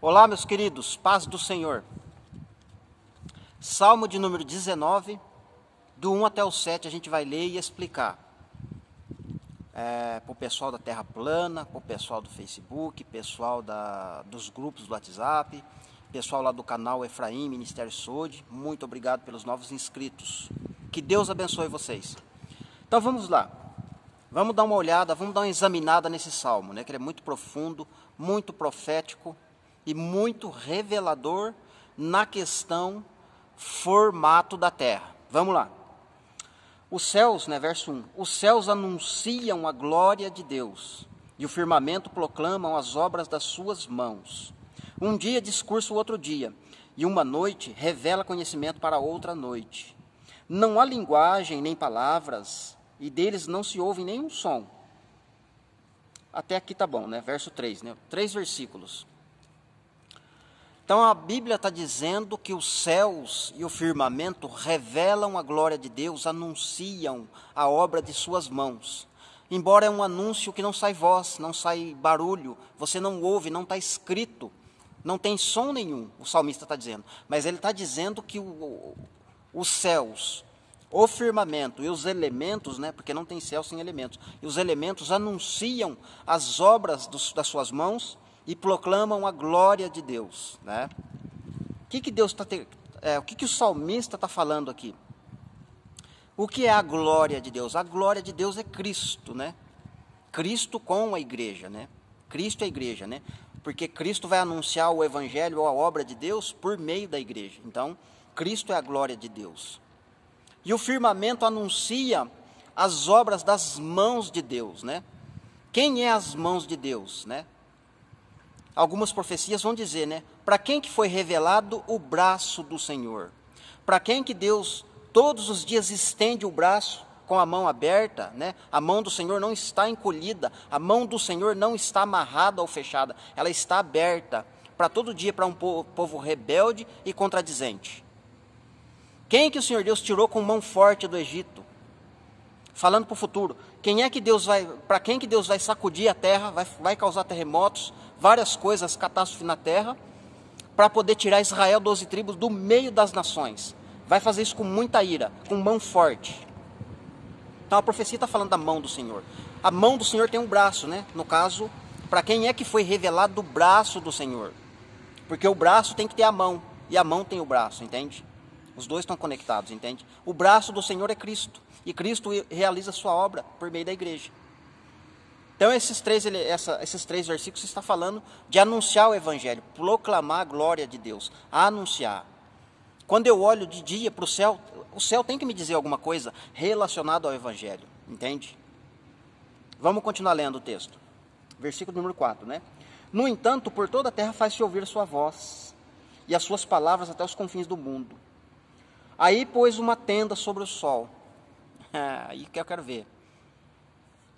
Olá, meus queridos, paz do Senhor. Salmo de número 19, do 1 até o 7, a gente vai ler e explicar. Para o pessoal da Terra Plana, para o pessoal do Facebook, pessoal dos grupos do WhatsApp, pessoal lá do canal Efraim, Ministério Sode, muito obrigado pelos novos inscritos. Que Deus abençoe vocês. Então vamos lá. Vamos dar uma olhada, vamos dar uma examinada nesse salmo, né? Que ele é muito profundo, muito profético e muito revelador na questão formato da terra. Vamos lá. Os céus, né, verso 1, os céus anunciam a glória de Deus, e o firmamento proclamam as obras das suas mãos. Um dia discursa o outro dia, e uma noite revela conhecimento para outra noite. Não há linguagem nem palavras, e deles não se ouve nenhum som. Até aqui tá bom, né? Verso 3, né? 3 versículos. Então a Bíblia está dizendo que os céus e o firmamento revelam a glória de Deus, anunciam a obra de suas mãos. Embora é um anúncio que não sai voz, não sai barulho, você não ouve, não está escrito, não tem som nenhum, o salmista está dizendo. Mas ele está dizendo que os céus, o firmamento e os elementos, né, porque não tem céu sem elementos, e os elementos anunciam as obras das suas mãos e proclamam a glória de Deus, né? O que o salmista está falando aqui? O que é a glória de Deus? A glória de Deus é Cristo, né? Cristo com a igreja, né? Cristo é a igreja, né? Porque Cristo vai anunciar o evangelho ou a obra de Deus por meio da igreja. Então, Cristo é a glória de Deus. E o firmamento anuncia as obras das mãos de Deus, né? Quem é as mãos de Deus, né? Algumas profecias vão dizer, né? Para quem que foi revelado o braço do Senhor? Para quem que Deus todos os dias estende o braço com a mão aberta, né? A mão do Senhor não está encolhida, a mão do Senhor não está amarrada ou fechada, ela está aberta para todo dia, para um povo rebelde e contradizente. Quem que o Senhor Deus tirou com mão forte do Egito? Falando para o futuro, para quem que Deus vai sacudir a terra, vai causar terremotos, várias coisas, catástrofe na terra, para poder tirar Israel, 12 tribos, do meio das nações. Vai fazer isso com muita ira, com mão forte. Então a profecia está falando da mão do Senhor. A mão do Senhor tem um braço, né? No caso, para quem é que foi revelado o braço do Senhor? Porque o braço tem que ter a mão, e a mão tem o braço, entende? Os dois estão conectados, entende? O braço do Senhor é Cristo, e Cristo realiza a sua obra por meio da igreja. Então esses três versículos está falando de anunciar o evangelho, proclamar a glória de Deus, anunciar. Quando eu olho de dia para o céu tem que me dizer alguma coisa relacionada ao evangelho, entende? Vamos continuar lendo o texto. Versículo número 4, né? No entanto, por toda a terra faz-se ouvir a sua voz, e as suas palavras até os confins do mundo. Aí pôs uma tenda sobre o sol. Aí que eu quero ver.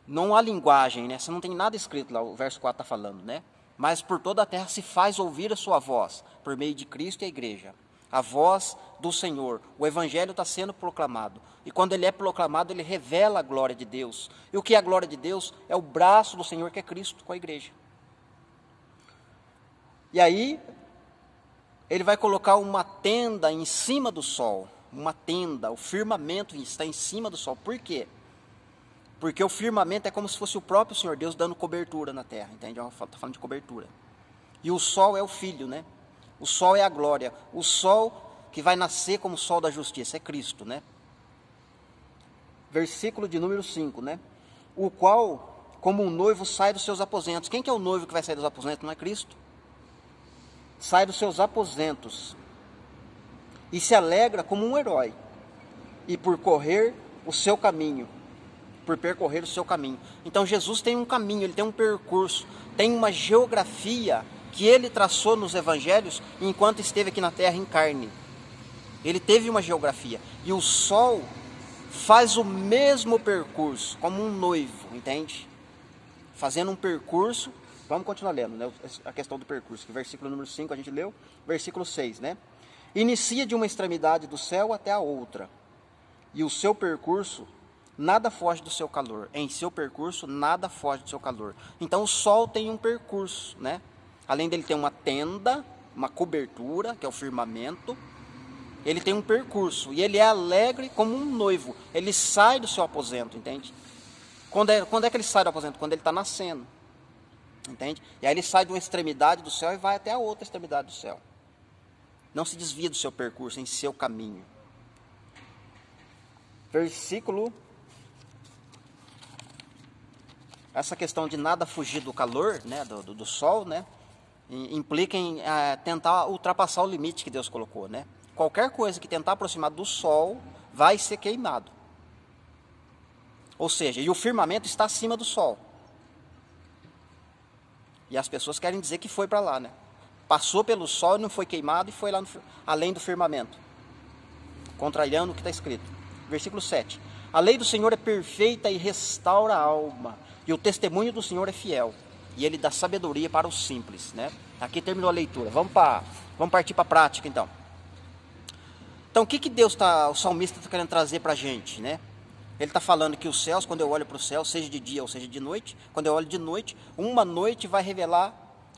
Não há linguagem, né? Você não tem nada escrito lá, o verso 4 está falando, né? Mas por toda a terra se faz ouvir a sua voz, por meio de Cristo e a igreja. A voz do Senhor, o evangelho está sendo proclamado. E quando ele é proclamado, ele revela a glória de Deus. E o que é a glória de Deus? É o braço do Senhor, que é Cristo, com a igreja. E aí, ele vai colocar uma tenda em cima do sol. Uma tenda, o firmamento está em cima do sol. Por quê? Porque o firmamento é como se fosse o próprio Senhor Deus dando cobertura na terra, entende? Está falando de cobertura. E o sol é o Filho, né? O sol é a glória. O sol que vai nascer como o sol da justiça é Cristo, né? Versículo de número 5, né? O qual, como um noivo, sai dos seus aposentos. Quem que é o noivo que vai sair dos aposentos? Não é Cristo? Sai dos seus aposentos e se alegra como um herói, e por percorrer o seu caminho. Então Jesus tem um caminho, ele tem um percurso, tem uma geografia que ele traçou nos evangelhos enquanto esteve aqui na terra em carne. Ele teve uma geografia, e o sol faz o mesmo percurso, como um noivo, entende? Fazendo um percurso. Vamos continuar lendo, né, a questão do percurso, que versículo número 5 a gente leu, versículo 6, né? Inicia de uma extremidade do céu até a outra, e o seu percurso nada foge do seu calor. Em seu percurso, nada foge do seu calor. Então o sol tem um percurso, né? Além dele ter uma tenda, uma cobertura, que é o firmamento, ele tem um percurso. E ele é alegre como um noivo. Ele sai do seu aposento, entende? Quando é que ele sai do aposento? Quando ele está nascendo. Entende? E aí ele sai de uma extremidade do céu e vai até a outra extremidade do céu. Não se desvia do seu percurso, em seu caminho. Versículo. Essa questão de nada fugir do calor, né, do sol, né, implica em tentar ultrapassar o limite que Deus colocou, né? Qualquer coisa que tentar aproximar do sol vai ser queimado. Ou seja, e o firmamento está acima do sol. E as pessoas querem dizer que foi para lá, né? Passou pelo sol e não foi queimado e foi lá além do firmamento. Contrariando o que está escrito. Versículo 7. A lei do Senhor é perfeita e restaura a alma. E o testemunho do Senhor é fiel. E ele dá sabedoria para os simples, né? Aqui terminou a leitura. Vamos partir para a prática, então. Então, o que o salmista está querendo trazer para a gente, né? Ele está falando que os céus, quando eu olho para o céu, seja de dia ou seja de noite, quando eu olho de noite, uma noite vai revelar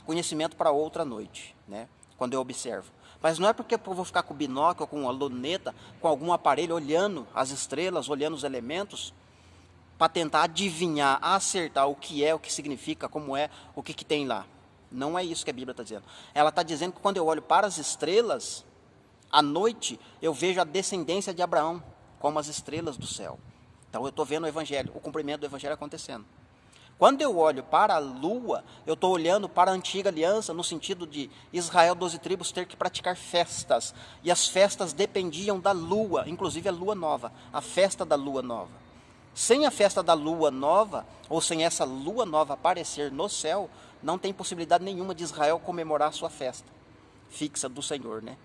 conhecimento para outra noite, né? Quando eu observo. Mas não é porque eu vou ficar com o binóculo, com uma luneta, com algum aparelho, olhando as estrelas, olhando os elementos, para tentar adivinhar, acertar o que significa, como é, o que tem lá. Não é isso que a Bíblia está dizendo. Ela está dizendo que quando eu olho para as estrelas, à noite, eu vejo a descendência de Abraão, como as estrelas do céu. Então eu estou vendo o Evangelho, o cumprimento do Evangelho acontecendo. Quando eu olho para a lua, eu estou olhando para a antiga aliança, no sentido de Israel, 12 tribos, ter que praticar festas. E as festas dependiam da lua, inclusive a lua nova, a festa da lua nova. Sem a festa da lua nova, ou sem essa lua nova aparecer no céu, não tem possibilidade nenhuma de Israel comemorar a sua festa fixa do Senhor, né?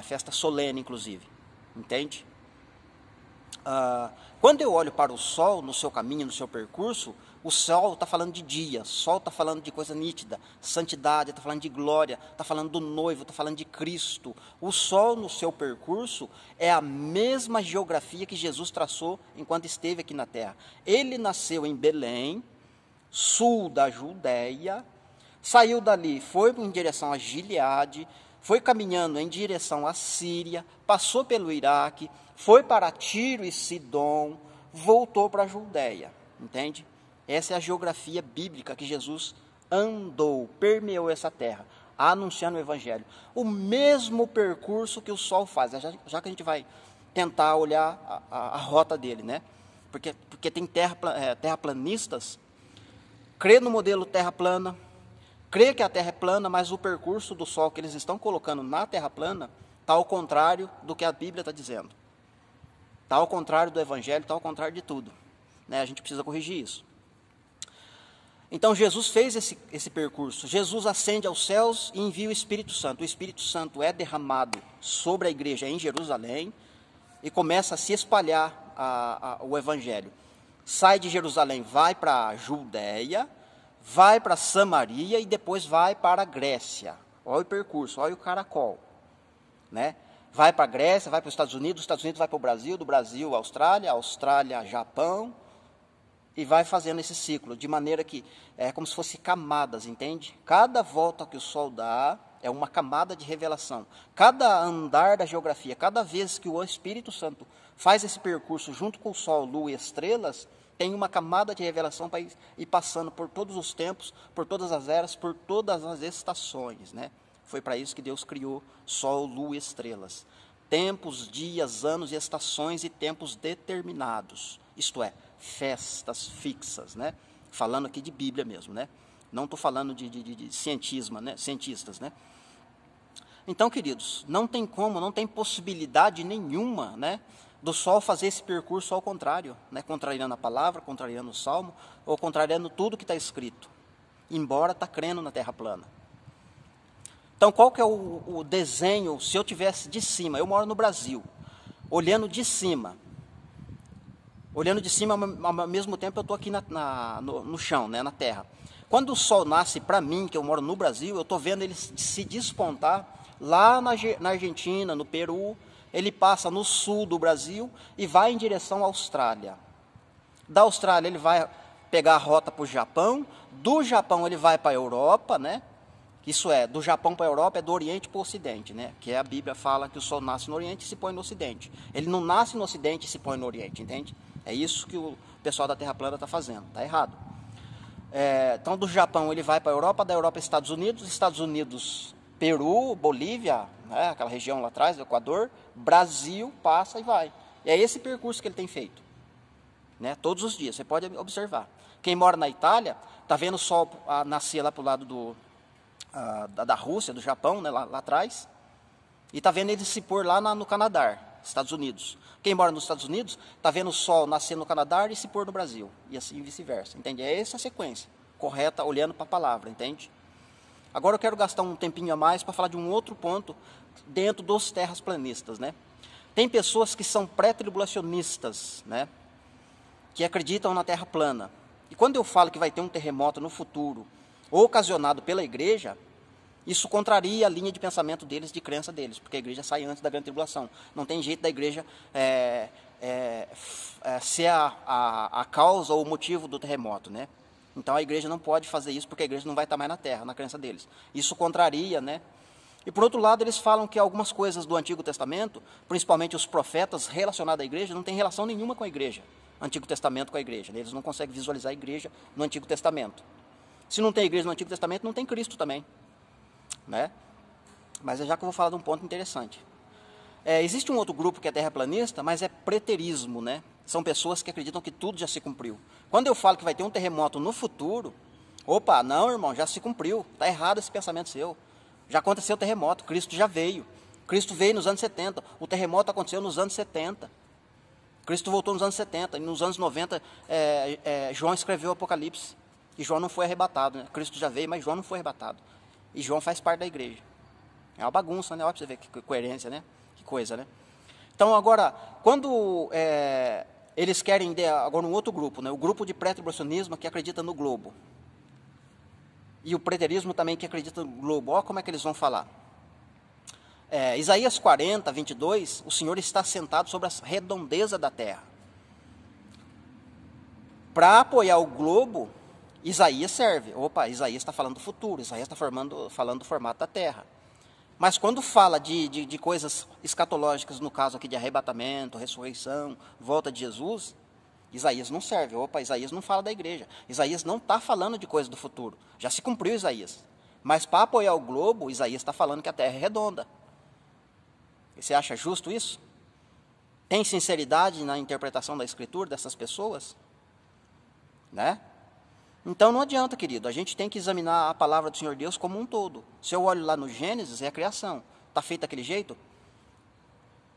Festa solene, inclusive. Entende? Quando eu olho para o sol, no seu caminho, no seu percurso, o sol está falando de dia, o sol está falando de coisa nítida, santidade, está falando de glória, está falando do noivo, está falando de Cristo. O sol no seu percurso é a mesma geografia que Jesus traçou enquanto esteve aqui na terra. Ele nasceu em Belém, sul da Judéia, saiu dali, foi em direção a Gileade, foi caminhando em direção à Síria, passou pelo Iraque, foi para Tiro e Sidom, voltou para a Judéia, entende? Essa é a geografia bíblica que Jesus andou, permeou essa terra, anunciando o Evangelho. O mesmo percurso que o sol faz, já que a gente vai tentar olhar a rota dele, né? Porque tem terraplanistas, crê no modelo terra plana, crê que a terra é plana, mas o percurso do sol que eles estão colocando na terra plana está ao contrário do que a Bíblia está dizendo. Está ao contrário do Evangelho, está ao contrário de tudo. Né? A gente precisa corrigir isso. Então Jesus fez esse percurso. Jesus ascende aos céus e envia o Espírito Santo. O Espírito Santo é derramado sobre a igreja em Jerusalém e começa a se espalhar o Evangelho. Sai de Jerusalém, vai para a Judéia, vai para Samaria e depois vai para a Grécia. Olha o percurso, olha o caracol. Né? Vai para a Grécia, vai para os Estados Unidos vai para o Brasil, do Brasil, Austrália, Austrália, Japão, e vai fazendo esse ciclo, de maneira que é como se fosse camadas, entende? Cada volta que o Sol dá é uma camada de revelação. Cada andar da geografia, cada vez que o Espírito Santo faz esse percurso junto com o Sol, Lua e estrelas, tem uma camada de revelação para ir passando por todos os tempos, por todas as eras, por todas as estações, né? Foi para isso que Deus criou Sol, Lua e estrelas. Tempos, dias, anos e estações e tempos determinados. Isto é, festas fixas, né? Falando aqui de Bíblia mesmo, né? Não estou falando de cientismo, né? Cientistas, né? Então, queridos, não tem como, não tem possibilidade nenhuma, né? Do Sol fazer esse percurso ao contrário, né? Contrariando a palavra, contrariando o Salmo, ou contrariando tudo que está escrito, embora está crendo na terra plana. Então, qual que é o desenho, se eu tivesse de cima, eu moro no Brasil, olhando de cima, ao mesmo tempo eu estou aqui no chão, né, na terra. Quando o sol nasce para mim, que eu moro no Brasil, eu estou vendo ele se despontar lá na Argentina, no Peru, ele passa no sul do Brasil e vai em direção à Austrália. Da Austrália ele vai pegar a rota para o Japão, do Japão ele vai para a Europa, né? Isso é, do Japão para a Europa é do Oriente para o Ocidente, né? Que a Bíblia fala que o Sol nasce no Oriente e se põe no Ocidente. Ele não nasce no Ocidente e se põe no Oriente, entende? É isso que o pessoal da Terra plana está fazendo, está errado. Então, do Japão ele vai para a Europa, da Europa Estados Unidos, Peru, Bolívia, né? Aquela região lá atrás, do Equador, Brasil, passa e vai. E é esse percurso que ele tem feito, né? Todos os dias, você pode observar. Quem mora na Itália, está vendo o Sol nascer lá para o lado da Rússia, do Japão, né, lá atrás, e está vendo ele se pôr lá no Canadá, Estados Unidos. Quem mora nos Estados Unidos está vendo o Sol nascer no Canadá e se pôr no Brasil, e assim vice-versa, entende? É essa a sequência correta, olhando para a palavra, entende? Agora eu quero gastar um tempinho a mais para falar de um outro ponto dentro dos terraplanistas, né? Tem pessoas que são pré-tribulacionistas, né, que acreditam na Terra plana. E quando eu falo que vai ter um terremoto no futuro, ocasionado pela igreja, isso contraria a linha de pensamento deles, de crença deles, porque a igreja sai antes da grande tribulação. Não tem jeito da igreja ser a causa ou o motivo do terremoto, né? Então a igreja não pode fazer isso, porque a igreja não vai estar mais na terra, na crença deles. Isso contraria, né? E por outro lado, eles falam que algumas coisas do Antigo Testamento, principalmente os profetas relacionados à igreja, não tem relação nenhuma com a igreja. Antigo Testamento com a igreja, né? Eles não conseguem visualizar a igreja no Antigo Testamento. Se não tem igreja no Antigo Testamento, não tem Cristo também, né? Mas é já que eu vou falar de um ponto interessante. Existe um outro grupo que é terraplanista, mas é preterismo, né? São pessoas que acreditam que tudo já se cumpriu. Quando eu falo que vai ter um terremoto no futuro, opa, não, irmão, já se cumpriu. Está errado esse pensamento seu. Já aconteceu o terremoto, Cristo já veio. Cristo veio nos anos 70, o terremoto aconteceu nos anos 70. Cristo voltou nos anos 70, e nos anos 90, João escreveu o Apocalipse. E João não foi arrebatado, né? Cristo já veio, mas João não foi arrebatado. E João faz parte da igreja. É uma bagunça, né? Olha para você ver que coerência, né? Que coisa, né? Então, agora, quando eles querem, agora um outro grupo, né? O grupo de pré-tribulacionismo que acredita no globo. E o preterismo também que acredita no globo. Olha como é que eles vão falar. Isaías 40, 22, o Senhor está sentado sobre a redondeza da terra. Para apoiar o globo, Isaías serve. Opa, Isaías está falando do futuro, Isaías está falando do formato da terra. Mas quando fala de coisas escatológicas, no caso aqui de arrebatamento, ressurreição, volta de Jesus, Isaías não serve. Opa, Isaías não fala da igreja. Isaías não está falando de coisa do futuro. Já se cumpriu Isaías. Mas para apoiar o globo, Isaías está falando que a terra é redonda. E você acha justo isso? Tem sinceridade na interpretação da Escritura dessas pessoas? Né? Então não adianta, querido, a gente tem que examinar a palavra do Senhor Deus como um todo. Se eu olho lá no Gênesis, é a criação. Está feito daquele jeito?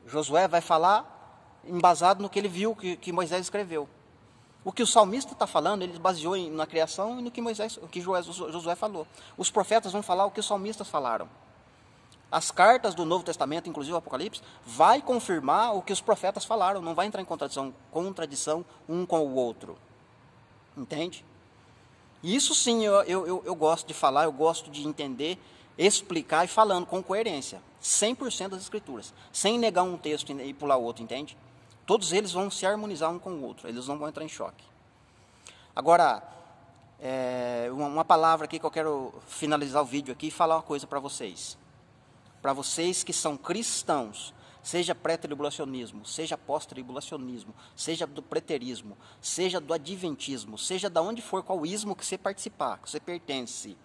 Josué vai falar embasado no que ele viu, que Moisés escreveu. O que o salmista está falando, ele baseou na criação e no que Josué falou. Os profetas vão falar o que os salmistas falaram. As cartas do Novo Testamento, inclusive o Apocalipse, vai confirmar o que os profetas falaram. Não vai entrar em contradição um com o outro. Entende? Isso sim eu gosto de falar, eu gosto de entender, explicar e falando com coerência. 100% das escrituras. Sem negar um texto e pular o outro, entende? Todos eles vão se harmonizar um com o outro. Eles não vão entrar em choque. Agora, uma palavra aqui que eu quero finalizar o vídeo aqui e falar uma coisa para vocês. Para vocês que são cristãos, seja pré-tribulacionismo, seja pós-tribulacionismo, seja do preterismo, seja do adventismo, seja de onde for, qual ismo que você participar, que você pertence,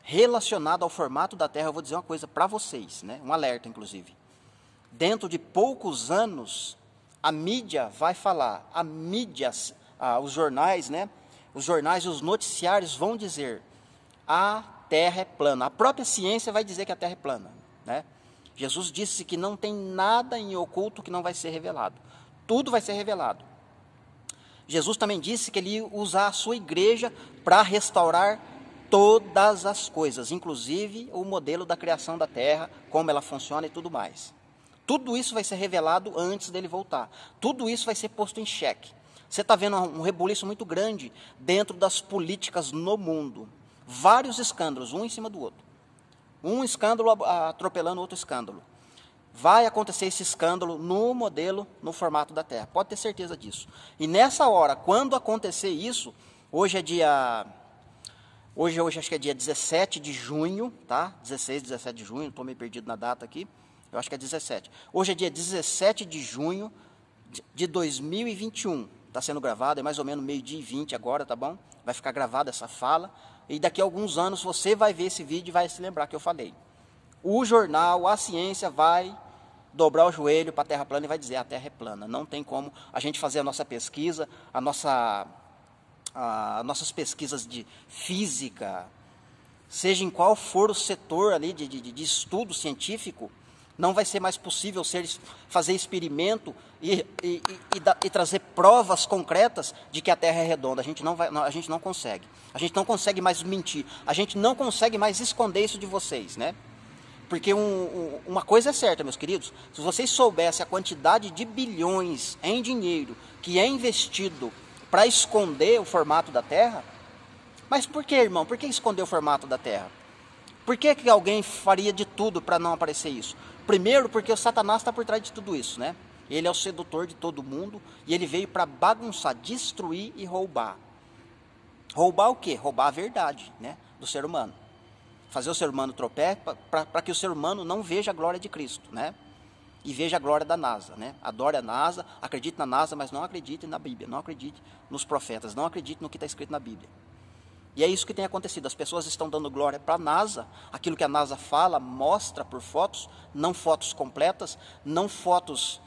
relacionado ao formato da Terra, eu vou dizer uma coisa para vocês, né? Um alerta, inclusive. Dentro de poucos anos, a mídia vai falar, os jornais, né? Os jornais e os noticiários vão dizer, a Terra é plana. A própria ciência vai dizer que a Terra é plana, né? Jesus disse que não tem nada em oculto que não vai ser revelado. Tudo vai ser revelado. Jesus também disse que ele ia usar a sua igreja para restaurar todas as coisas, inclusive o modelo da criação da terra, como ela funciona e tudo mais. Tudo isso vai ser revelado antes dele voltar. Tudo isso vai ser posto em xeque. Você está vendo um rebuliço muito grande dentro das políticas no mundo. Vários escândalos, um em cima do outro. Um escândalo atropelando outro escândalo. Vai acontecer esse escândalo no modelo, no formato da Terra. Pode ter certeza disso. E nessa hora, quando acontecer isso, hoje é dia Hoje acho que é dia 17 de junho, tá? 16, 17 de junho, estou meio perdido na data aqui. Eu acho que é 17. Hoje é dia 17 de junho de 2021. Está sendo gravado, é mais ou menos meio-dia e 20 agora, tá bom? Vai ficar gravada essa fala. E daqui a alguns anos você vai ver esse vídeo e vai se lembrar que eu falei. O jornal, a ciência vai dobrar o joelho para a Terra plana e vai dizer a Terra é plana. Não tem como a gente fazer a nossa pesquisa, nossas pesquisas de física, seja em qual for o setor ali de estudo científico, não vai ser mais possível fazer experimento e trazer provas concretas de que a Terra é redonda. A gente não consegue. A gente não consegue mais mentir. A gente não consegue mais esconder isso de vocês, né? Porque uma coisa é certa, meus queridos, se vocês soubessem a quantidade de bilhões em dinheiro que é investido para esconder o formato da Terra, mas por que, irmão? Por que esconder o formato da Terra? Por que alguém faria de tudo para não aparecer isso? Primeiro, porque o Satanás está por trás de tudo isso, né? Ele é o sedutor de todo mundo e ele veio para bagunçar, destruir e roubar. Roubar o quê? Roubar a verdade, né, do ser humano. Fazer o ser humano tropeçar para que o ser humano não veja a glória de Cristo, né? E veja a glória da NASA, né? Adore a NASA, acredite na NASA, mas não acredite na Bíblia, não acredite nos profetas, não acredite no que está escrito na Bíblia. E é isso que tem acontecido, as pessoas estão dando glória para a NASA, aquilo que a NASA fala, mostra por fotos, não fotos completas, não fotos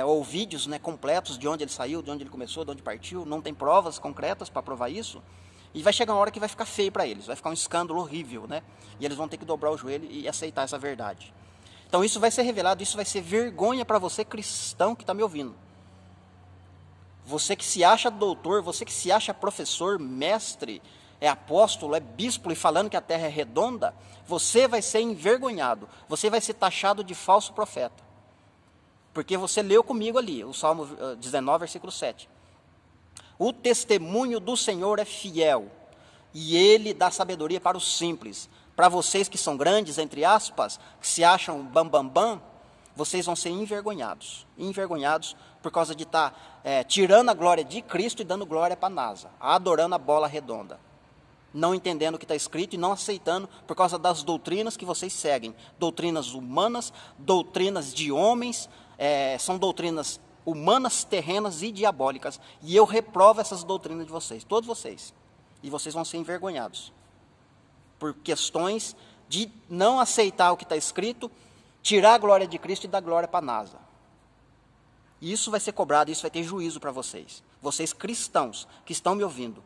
ou vídeos, né, completos de onde ele saiu, de onde ele começou, de onde partiu, não tem provas concretas para provar isso. E vai chegar uma hora que vai ficar feio para eles, vai ficar um escândalo horrível, né? E eles vão ter que dobrar o joelho e aceitar essa verdade. Então isso vai ser revelado, isso vai ser vergonha para você cristão que está me ouvindo. Você que se acha doutor, você que se acha professor, mestre, é apóstolo, é bispo e falando que a terra é redonda, você vai ser envergonhado, você vai ser taxado de falso profeta. Porque você leu comigo ali, o Salmo 19, versículo 7. O testemunho do Senhor é fiel, e ele dá sabedoria para os simples. Para vocês que são grandes, entre aspas, que se acham bam, vocês vão ser envergonhados. Envergonhados por causa de estar tirando a glória de Cristo e dando glória para a NASA, adorando a bola redonda. Não entendendo o que está escrito e não aceitando por causa das doutrinas que vocês seguem. Doutrinas humanas, doutrinas de homens, são doutrinas humanas, terrenas e diabólicas. E eu reprovo essas doutrinas de vocês, todos vocês. E vocês vão ser envergonhados. Por questões de não aceitar o que está escrito, tirar a glória de Cristo e dar glória para a NASA. Isso vai ser cobrado, isso vai ter juízo para vocês. Vocês cristãos que estão me ouvindo.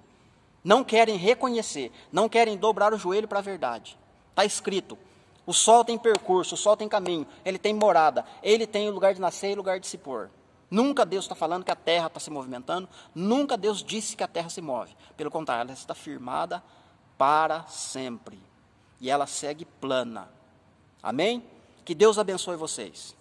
Não querem reconhecer, não querem dobrar o joelho para a verdade. Está escrito, o sol tem percurso, o sol tem caminho, ele tem morada, ele tem lugar de nascer e lugar de se pôr. Nunca Deus está falando que a terra está se movimentando, nunca Deus disse que a terra se move. Pelo contrário, ela está firmada para sempre. E ela segue plana. Amém? Que Deus abençoe vocês.